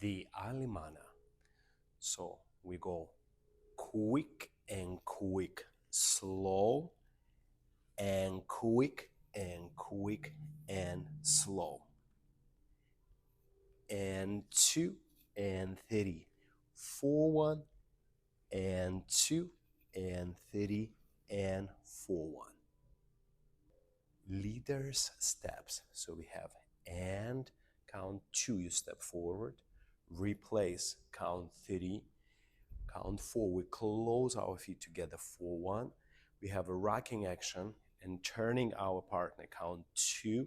the Alimana. So we go quick and quick, slow and quick and quick and slow. And 2 and 3. 4 1 and 2 and 3 and 4 1. Leaders steps. So we have and count 2, you step forward, replace, count 3, count 4, we close our feet together, 4 1. We have a rocking action and turning our partner, count 2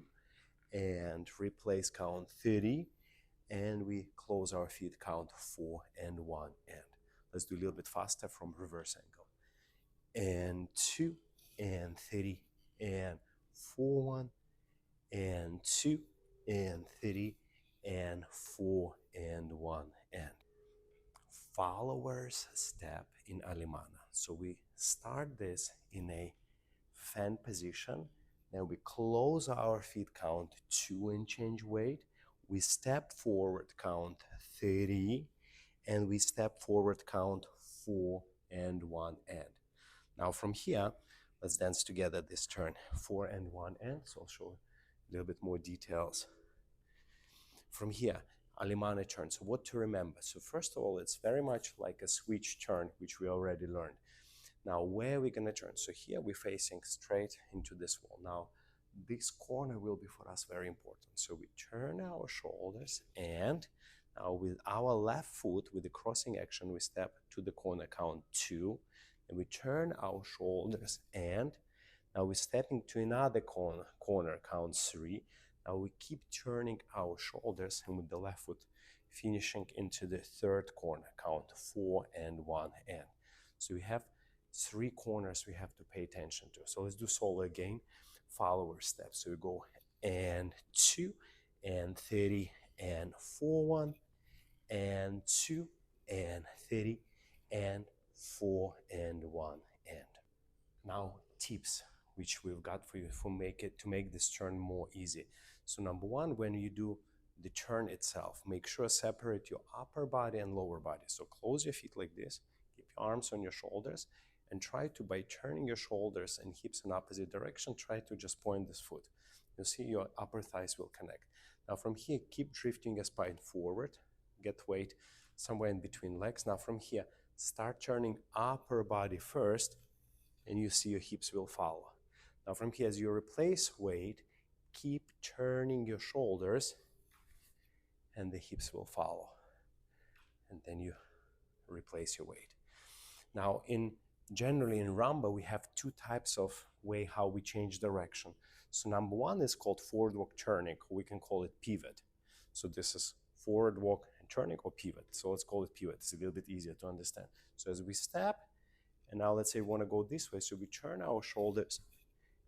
and replace, count 3, and we close our feet, count 4 and 1 and. Let's do a little bit faster from reverse angle. And 2 and 3 and 4 1 and 2 and 3 and 4 and 1 and. Followers step in Alimana. So we start this in a fan position. Then we close our feet, count 2 and change weight. We step forward, count 3, and we step forward, count 4 and 1 and. Now from here, let's dance together this turn, 4 and 1 and. So I'll show a little bit more details. From here, Alimana turn. So what to remember? So first of all, it's very much like a switch turn, which we already learned. Now, where are we going to turn? So here we're facing straight into this wall. Now, this corner will be for us very important. So we turn our shoulders, and now with our left foot, with the crossing action, we step to the corner, count 2, and we turn our shoulders, and now we're stepping to another corner, count 3. Now we keep turning our shoulders, and with the left foot finishing into the third corner, count 4 and 1 and. So we have 3 corners we have to pay attention to. So let's do solo again. Follower steps. So we go and 2 and 30 and 4 1 and 2 and 30 and 4 and 1 and. Now tips which we've got for you to make this turn more easy. So number 1, when you do the turn itself, make sure separate your upper body and lower body. So close your feet like this, keep your arms on your shoulders, and try to, by turning your shoulders and hips in opposite direction, try to just point this foot. You'll see your upper thighs will connect. Now from here, keep drifting your spine forward, get weight somewhere in between legs. Now from here, start turning upper body first, and you see your hips will follow. Now from here, as you replace weight, keep turning your shoulders, and the hips will follow. And then you replace your weight. Now generally in Rumba, we have 2 types of way how we change direction. So number 1 is called forward walk turning, or we can call it pivot. So this is forward walk and turning, or pivot. So let's call it pivot. It's a little bit easier to understand. So as we step, and now let's say we want to go this way, so we turn our shoulders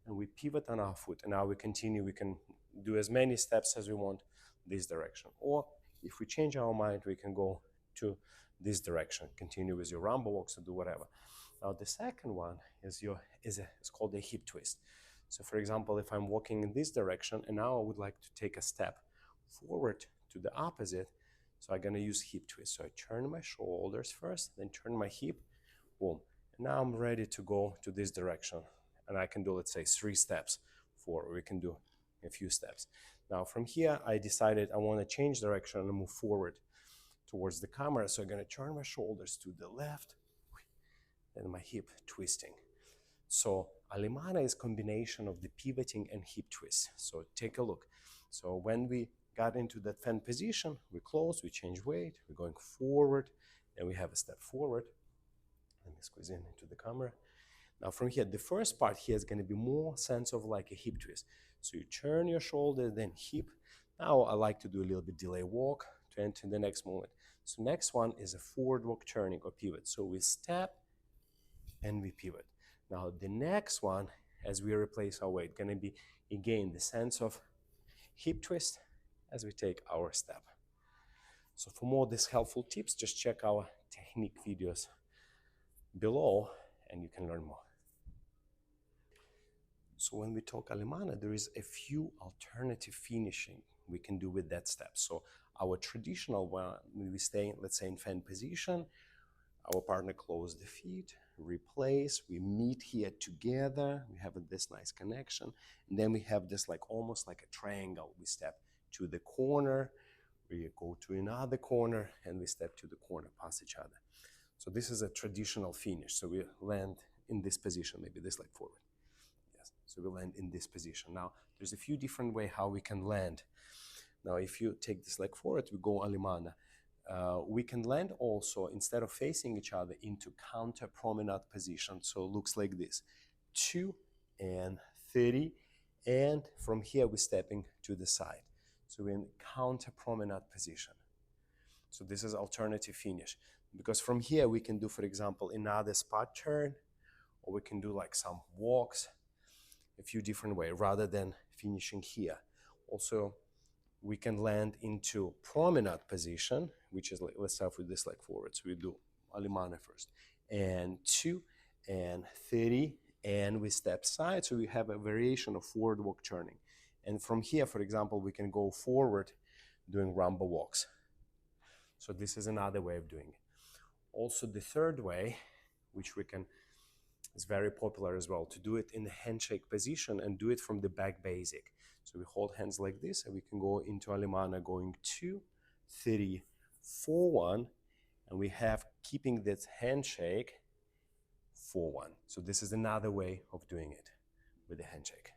and we pivot on our foot, and now we continue. We can do as many steps as we want this direction, or if we change our mind, we can go to this direction, continue with your Rumba walks, or do whatever. Now the second one is called a hip twist. So for example, if I'm walking in this direction and now I would like to take a step forward to the opposite, so I'm going to use hip twist. So I turn my shoulders first, then turn my hip, boom, and now I'm ready to go to this direction, and I can do, let's say, 3 steps forward. We can do a few steps. Now from here, I decided I want to change direction and move forward towards the camera. So I'm going to turn my shoulders to the left, and my hip twisting. So Alimana is a combination of the pivoting and hip twist. So take a look. So when we got into that fan position, we close, we change weight, we're going forward, and we have a step forward. Let me squeeze in into the camera. Now from here, the first part here is going to be more sense of like a hip twist. So you turn your shoulder, then hip. Now I like to do a little bit delay walk to enter the next movement. So next one is a forward walk turning or pivot. So we step and we pivot. Now the next one, as we replace our weight, going to be again the sense of hip twist as we take our step. So for more of these helpful tips, just check our technique videos below and you can learn more. So when we talk Alimana, there is a few alternative finishing we can do with that step. So Our traditional one, we stay, let's say, in fan position. Our partner close the feet, replace, we meet here together, we have this nice connection, and then we have this like almost like a triangle. We step to the corner, we go to another corner, and we step to the corner, pass each other. So this is a traditional finish. So we land in this position, maybe this leg forward. Yes. So we land in this position. Now, there's a few different ways how we can land. Now, if you take this leg forward, we go Alimana. We can land also, instead of facing each other, into counter promenade position. So it looks like this. 2 and 30. And from here, we're stepping to the side. So we're in counter promenade position. So this is alternative finish. Because from here, we can do, for example, another spot turn, or we can do like some walks, a few different ways, rather than finishing here. Also, we can land into promenade position, which is like, let's start with this leg forward. So we do Alimana first. And 2 and 30, and we step side. So we have a variation of forward walk turning. And from here, for example, we can go forward doing rumble walks. So this is another way of doing it. Also, the third way, which we can, is very popular as well, to do it in the handshake position and do it from the back basic. So we hold hands like this, and we can go into Alimana going 2, 30, 4, 1, and we have keeping this handshake 4, 1. So this is another way of doing it with the handshake.